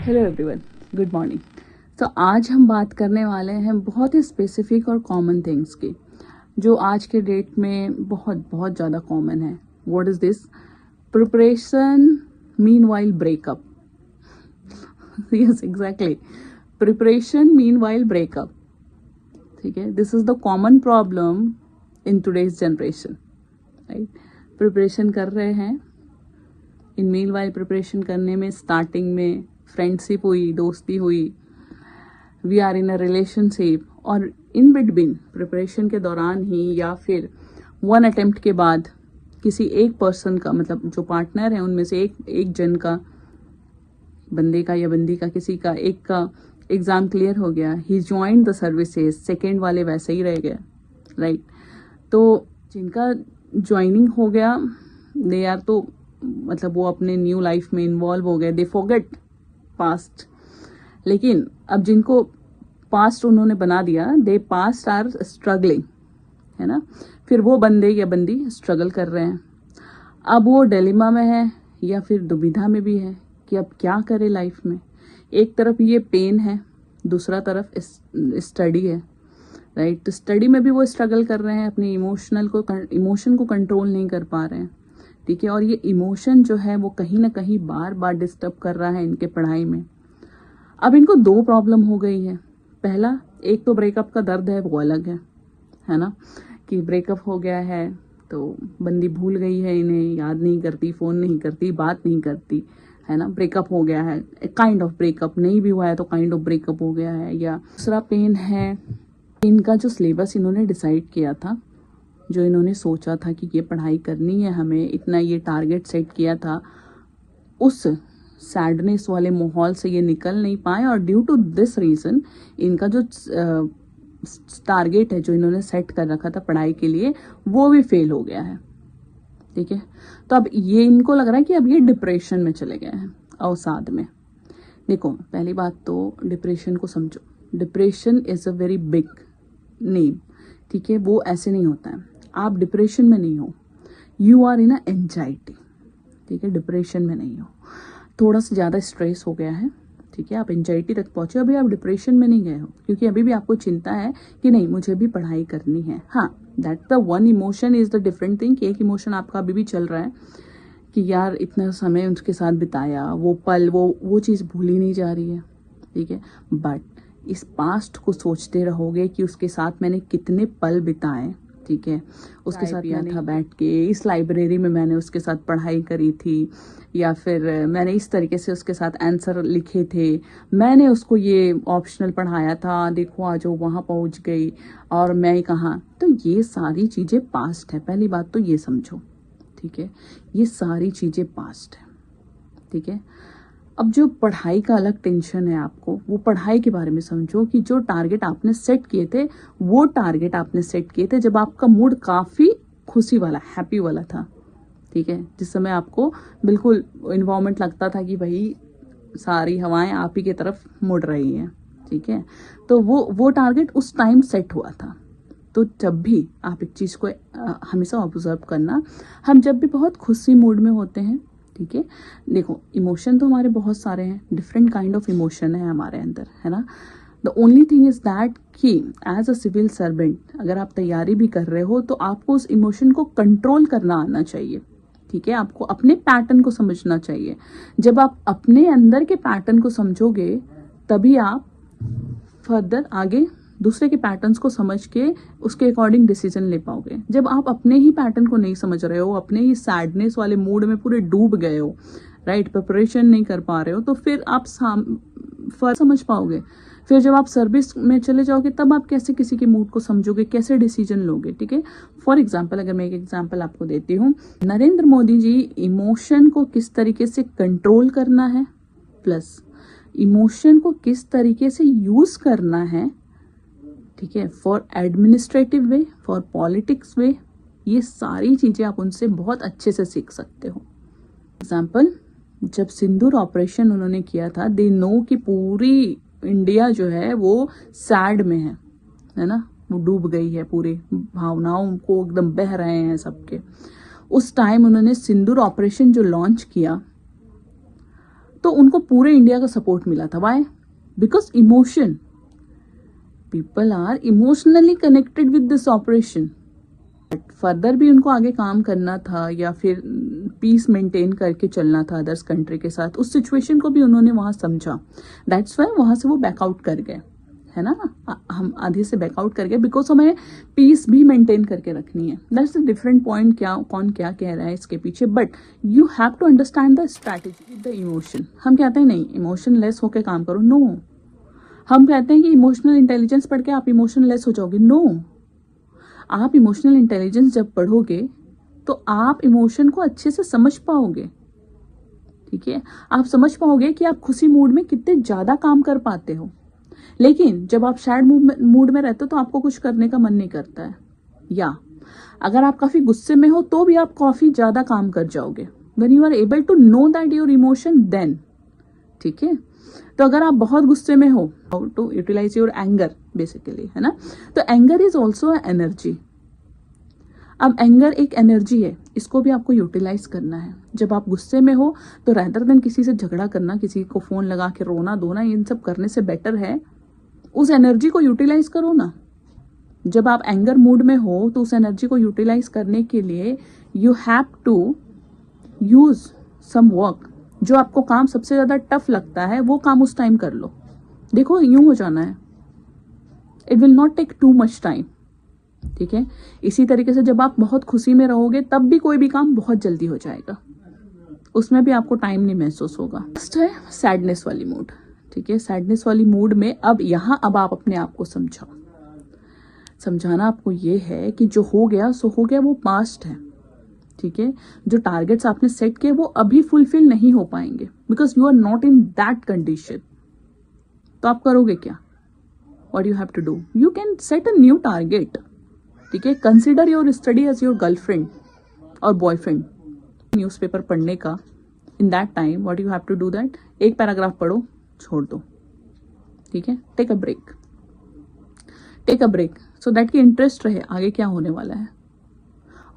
Hello everyone, good morning. तो आज हम बात करने वाले हैं बहुत ही स्पेसिफिक और कॉमन थिंग्स की, जो आज के डेट में बहुत बहुत ज़्यादा कॉमन है। What is this? Preparation meanwhile breakup. Yes, exactly, preparation meanwhile breakup. ठीक है, this is the common problem in today's generation, right. Preparation कर रहे हैं, इन मीनवाइल प्रिपरेशन करने में स्टार्टिंग में फ्रेंडशिप हुई, दोस्ती हुई, we are in a relationship, और इन बिटवीन प्रिपरेशन के दौरान ही या फिर वन अटेम्प्ट के बाद किसी एक पर्सन का, मतलब जो पार्टनर है उनमें से एक जन का, बंदे का या बंदी का, किसी का एक का एग्जाम क्लियर हो गया, ही ज्वाइन द सर्विसेज, सेकेंड वाले वैसे ही रह गए, राइट। तो जिनका ज्वाइनिंग हो गया, दे आर तो मतलब वो अपने न्यू लाइफ में इन्वॉल्व हो गए, दे फॉरगेट पास्ट। लेकिन अब जिनको पास्ट उन्होंने बना दिया, दे पास्ट आर स्ट्रगलिंग, है ना। फिर वो बंदे या बंदी स्ट्रगल कर रहे हैं। अब वो डिलेमा में है या फिर दुविधा में भी है कि अब क्या करे लाइफ में। एक तरफ ये पेन है, दूसरा तरफ स्टडी है, राइट। तो स्टडी में भी वो स्ट्रगल कर रहे हैं, अपनी इमोशन को कंट्रोल नहीं कर पा रहे हैं, ठीक है। और ये इमोशन जो है वो कहीं ना कहीं बार बार डिस्टर्ब कर रहा है इनके पढ़ाई में। अब इनको दो प्रॉब्लम हो गई है। पहला, एक तो ब्रेकअप का दर्द है, वो अलग है ना, कि ब्रेकअप हो गया है तो बंदी भूल गई है, इन्हें याद नहीं करती, फोन नहीं करती, बात नहीं करती, है ना। ब्रेकअप हो गया है, काइंड ऑफ ब्रेकअप, नहीं भी हुआ है तो काइंड ऑफ ब्रेकअप हो गया है। या दूसरा पेन है, इनका जो सिलेबस इन्होंने डिसाइड किया था, जो इन्होंने सोचा था कि ये पढ़ाई करनी है हमें, इतना ये टारगेट सेट किया था, उस सैडनेस वाले माहौल से ये निकल नहीं पाए, और ड्यू टू दिस रीजन इनका जो टारगेट है जो इन्होंने सेट कर रखा था पढ़ाई के लिए, वो भी फेल हो गया है, ठीक है। तो अब ये इनको लग रहा है कि अब ये डिप्रेशन में चले गए हैं, अवसाद में। देखो, पहली बात तो डिप्रेशन को समझो। Depression is a very big name, ठीक है। वो ऐसे नहीं होता है, आप डिप्रेशन में नहीं हो, you are in a anxiety, ठीक है। डिप्रेशन में नहीं हो, थोड़ा सा ज़्यादा स्ट्रेस हो गया है, ठीक है, आप एंजाइटी तक पहुंचे, अभी आप डिप्रेशन में नहीं गए हो, क्योंकि अभी भी आपको चिंता है कि नहीं मुझे भी पढ़ाई करनी है। हाँ, that the one emotion is the different thing, कि एक इमोशन आपका अभी भी चल रहा है कि यार इतना समय उसके साथ बिताया, वो पल, वो चीज़ भूली नहीं जा रही है, ठीक है। बट इस पास्ट को सोचते रहोगे कि उसके साथ मैंने कितने पल बिताए, ठीक है, उसके साथ मैं था बैठ के, इस लाइब्रेरी में मैंने उसके साथ पढ़ाई करी थी, या फिर मैंने इस तरीके से उसके साथ आंसर लिखे थे, मैंने उसको ये ऑप्शनल पढ़ाया था, देखो आज वो वहाँ पहुँच गई और मैं कहाँ। तो ये सारी चीज़ें पास्ट है, पहली बात तो ये समझो, ठीक है। ये सारी चीज़ें पास्ट है, ठीक है। अब जो पढ़ाई का अलग टेंशन है आपको, वो पढ़ाई के बारे में समझो कि जो टारगेट आपने सेट किए थे, वो टारगेट आपने सेट किए थे जब आपका मूड काफ़ी खुशी वाला, हैप्पी वाला था, ठीक है। जिस समय आपको बिल्कुल इन्वायरमेंट लगता था कि भाई सारी हवाएं आप ही की तरफ मुड़ रही हैं, ठीक है। तो वो टारगेट उस टाइम सेट हुआ था। तो जब भी आप एक चीज़ को हमेशा ऑब्जर्व करना, हम जब भी बहुत खुशी मूड में होते हैं, ठीक है, देखो इमोशन तो हमारे बहुत सारे हैं, डिफरेंट काइंड ऑफ इमोशन है हमारे अंदर, है ना। The only thing is that कि एज अ सिविल सर्वेंट अगर आप तैयारी भी कर रहे हो तो आपको उस इमोशन को कंट्रोल करना आना चाहिए, ठीक है। आपको अपने पैटर्न को समझना चाहिए। जब आप अपने अंदर के पैटर्न को समझोगे, तभी आप फर्दर आगे दूसरे के पैटर्न्स को समझ के उसके अकॉर्डिंग डिसीजन ले पाओगे। जब आप अपने ही पैटर्न को नहीं समझ रहे हो, अपने ही सैडनेस वाले मूड में पूरे डूब गए हो, राइट, प्रिपरेशन नहीं कर पा रहे हो, तो फिर आप समझ पाओगे। फिर जब आप सर्विस में चले जाओगे, तब आप कैसे किसी के मूड को समझोगे, कैसे डिसीजन लोगे, ठीक है। फॉर एग्जाम्पल, अगर मैं एक एग्जाम्पल आपको देती हूँ, नरेंद्र मोदी जी इमोशन को किस तरीके से कंट्रोल करना है, प्लस इमोशन को किस तरीके से यूज करना है, ठीक है, for administrative way, for politics way, ये सारी चीजें आप उनसे बहुत अच्छे से सीख सकते हो। एग्जाम्पल, जब सिंदूर ऑपरेशन उन्होंने किया था, दे नो कि पूरी इंडिया जो है वो सैड में है ना, वो डूब गई है, पूरी भावनाओं को एकदम बह रहे हैं सबके। उस टाइम उन्होंने सिंदूर ऑपरेशन जो लॉन्च किया, तो तो उनको पूरे इंडिया का सपोर्ट मिला था। Why? Because emotion, people are emotionally connected with this operation. Further भी उनको आगे काम करना था या फिर पीस मेंटेन करके चलना था अदर्स कंट्री के साथ, उस सिचुएशन को भी उन्होंने वहां समझा। दैट्स वाई वहां से वो बैकआउट कर गए, है ना। हम आधे से बैकआउट कर गए बिकॉज हमें पीस भी मेंटेन करके रखनी है। दैट्स अ डिफरेंट पॉइंट, क्या कौन क्या कह रहा है इसके पीछे, but you have to understand the strategy with the emotion. हम कहते हैं नहीं इमोशन लेस होकर काम करो, नो। हम कहते हैं कि इमोशनल इंटेलिजेंस पढ़ के आप इमोशन लेस हो जाओगे, नो। आप इमोशनल इंटेलिजेंस जब पढ़ोगे तो आप इमोशन को अच्छे से समझ पाओगे, ठीक है। आप समझ पाओगे कि आप खुशी मूड में कितने ज्यादा काम कर पाते हो। लेकिन जब आप सैड मूड में रहते हो तो आपको कुछ करने का मन नहीं करता है, या अगर आप काफी गुस्से में हो तो भी आप काफी ज्यादा काम कर जाओगे। When you are able to know that your emotion then, ठीक है। तो अगर आप बहुत गुस्से में हो, how to utilise your anger basically, है ना। तो एंगर इज ऑल्सो एनर्जी। अब एंगर एक एनर्जी है, इसको भी आपको यूटिलाइज करना है। जब आप गुस्से में हो तो रैदर देन किसी से झगड़ा करना, किसी को फोन लगा के रोना धोना, इन सब करने से बेटर है उस एनर्जी को यूटिलाइज करो ना। जब आप एंगर मूड में हो तो उस एनर्जी को यूटिलाइज करने के लिए you have to use some work. जो आपको काम सबसे ज्यादा टफ लगता है वो काम उस टाइम कर लो। देखो यूं हो जाना है, it will not take too much time, ठीक है। इसी तरीके से जब आप बहुत खुशी में रहोगे तब भी कोई भी काम बहुत जल्दी हो जाएगा, उसमें भी आपको टाइम नहीं महसूस होगा। नेक्स्ट है सैडनेस वाली मूड, ठीक है। सैडनेस वाली मूड में अब आप अपने आप को समझाओ। समझाना आपको ये है कि जो हो गया सो हो गया, वो पास्ट है, ठीक है। जो टारगेट्स आपने सेट किए वो अभी फुलफिल नहीं हो पाएंगे because you are not in that condition. तो आप करोगे क्या? What you have to do, you can set a new target, ठीक है। Consider your study as your girlfriend और बॉयफ्रेंड। न्यूज़पेपर पढ़ने का in that time what you have to do that, एक पैराग्राफ पढ़ो छोड़ दो, ठीक है। Take a break so that की इंटरेस्ट रहे आगे क्या होने वाला है,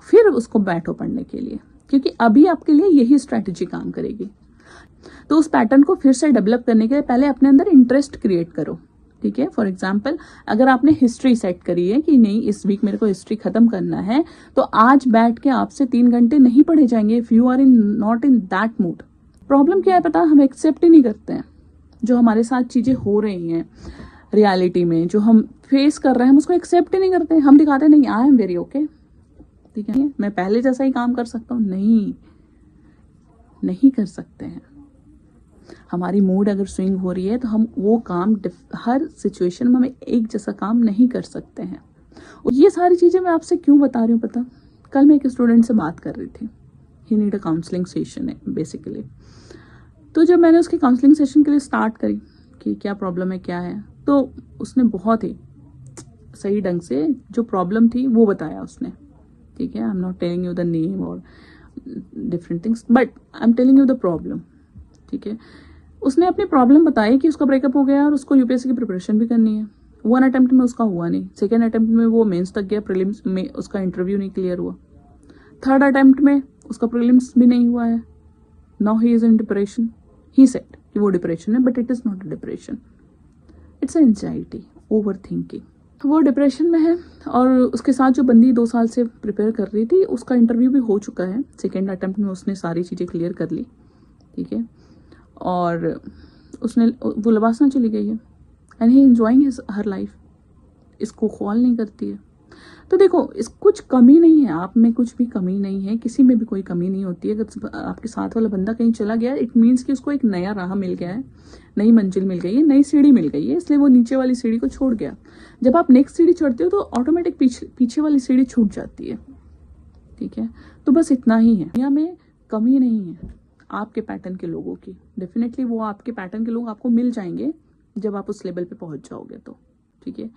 फिर उसको बैठो पढ़ने के लिए, क्योंकि अभी आपके लिए यही स्ट्रैटेजी काम करेगी। तो उस पैटर्न को फिर से डेवलप करने के लिए पहले अपने अंदर इंटरेस्ट क्रिएट करो, ठीक है। फॉर एग्जाम्पल अगर आपने हिस्ट्री सेट करी है कि नहीं इस वीक मेरे को हिस्ट्री खत्म करना है, तो आज बैठ के आपसे 3 घंटे नहीं पढ़े जाएंगे if you are not in that mood. Problem क्या है पता, हम एक्सेप्ट ही नहीं करते हैं जो हमारे साथ चीजें हो रही हैं रियलिटी में, जो हम फेस कर रहे हैं हम उसको एक्सेप्ट ही नहीं करते। हम दिखाते नहीं आई एम वेरी ओके, ठीक है, मैं पहले जैसा ही काम कर सकता हूँ, नहीं कर सकते हैं। हमारी मूड अगर स्विंग हो रही है तो हम वो काम हर सिचुएशन में हम एक जैसा काम नहीं कर सकते हैं। ये सारी चीजें मैं आपसे क्यों बता रही हूँ पता, कल मैं एक स्टूडेंट से बात कर रही थी, ही नीड अ काउंसलिंग सेशन है बेसिकली। तो जब मैंने उसकी काउंसलिंग सेशन के लिए स्टार्ट करी कि क्या प्रॉब्लम है क्या है, तो उसने बहुत ही सही ढंग से जो प्रॉब्लम थी वो बताया उसने, ठीक है। I am not telling you the name और different things but I am telling you the problem, ठीक है। उसने अपनी प्रॉब्लम बताई कि उसका ब्रेकअप हो गया और उसको यूपीएससी की प्रिपरेशन भी करनी है। 1 अटेम्प्ट में उसका हुआ नहीं, 2nd अटेम्प्ट में वो मेंस तक गया, प्रीलिम्स में उसका इंटरव्यू नहीं क्लियर हुआ, 3rd अटेम्प्ट में उसका प्रीलिम्स भी नहीं हुआ है। Now he is in depression. He said कि वो डिप्रेशन है but it is not a depression, it's anxiety, over thinking. वो डिप्रेशन में है और उसके साथ जो बंदी 2 साल से प्रिपेयर कर रही थी उसका इंटरव्यू भी हो चुका है, 2nd अटेम्प्ट में उसने सारी चीज़ें क्लियर कर ली, ठीक है। और उसने वो लवासना चली गई है and he enjoying his her life, इसको ख्वाल नहीं करती है। तो देखो इस कुछ कमी नहीं है, आप में कुछ भी कमी नहीं है, किसी में भी कोई कमी नहीं होती है। अगर आपके साथ वाला बंदा कहीं चला गया इट मीन्स कि उसको एक नया राह मिल गया है, नई मंजिल मिल गई है, नई सीढ़ी मिल गई है, इसलिए वो नीचे वाली सीढ़ी को छोड़ गया। जब आप नेक्स्ट सीढ़ी चढ़ते हो तो ऑटोमेटिक पीछे वाली सीढ़ी छूट जाती है, ठीक है। तो बस इतना ही है, दुनिया में कमी नहीं है आपके पैटर्न के लोगों की। डेफिनेटली वो आपके पैटर्न के लोग आपको मिल जाएंगे जब आप उस लेवल पे पहुंच जाओगे तो, ठीक है।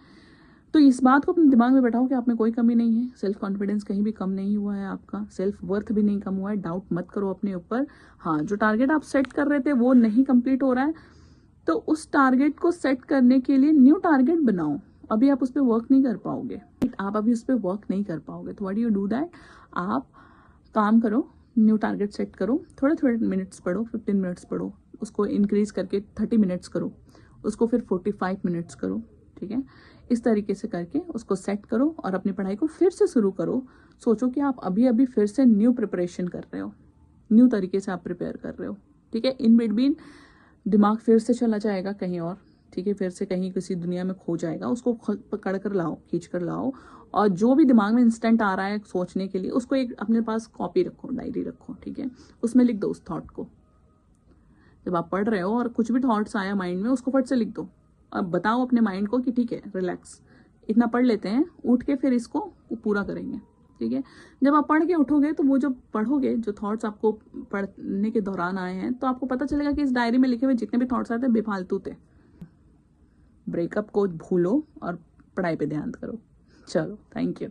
तो इस बात को अपने दिमाग में बैठाओ कि आप में कोई कमी नहीं है, सेल्फ कॉन्फिडेंस कहीं भी कम नहीं हुआ है आपका, सेल्फ वर्थ भी नहीं कम हुआ है, डाउट मत करो अपने ऊपर। हाँ, जो टारगेट आप सेट कर रहे थे वो नहीं कंप्लीट हो रहा है तो उस टारगेट को सेट करने के लिए न्यू टारगेट बनाओ। अभी आप उस पर वर्क नहीं कर पाओगे, आप अभी उस पर वर्क नहीं कर पाओगे, तो what do you do that, आप काम करो, न्यू टारगेट सेट करो, थोड़े थोड़े मिनट्स पढ़ो, 15 मिनट्स पढ़ो, उसको इंक्रीज करके 30 मिनट्स करो, उसको फिर 45 मिनट्स करो, ठीक है। इस तरीके से करके उसको सेट करो और अपनी पढ़ाई को फिर से शुरू करो। सोचो कि आप अभी अभी फिर से न्यू प्रिपरेशन कर रहे हो, न्यू तरीके से आप प्रिपेयर कर रहे हो, ठीक है। इन बिटवीन दिमाग फिर से चला जाएगा कहीं और, ठीक है, फिर से कहीं किसी दुनिया में खो जाएगा, उसको पकड़ कर लाओ, खींच कर लाओ, और जो भी दिमाग में इंस्टेंट आ रहा है सोचने के लिए, उसको एक अपने पास कॉपी रखो, डायरी रखो, ठीक है, उसमें लिख दो उस थॉट को। जब आप पढ़ रहे हो और कुछ भी थॉट्स आया माइंड में, उसको फट से लिख दो। अब बताओ अपने माइंड को कि ठीक है, रिलैक्स, इतना पढ़ लेते हैं, उठ के फिर इसको पूरा करेंगे, ठीक है। जब आप पढ़ के उठोगे तो वो जो पढ़ोगे, जो थॉट्स आपको पढ़ने के दौरान आए हैं, तो आपको पता चलेगा कि इस डायरी में लिखे हुए जितने भी थॉट्स आए थे बेफालतू थे। ब्रेकअप को भूलो और पढ़ाई पे ध्यान करो। चलो, थैंक यू।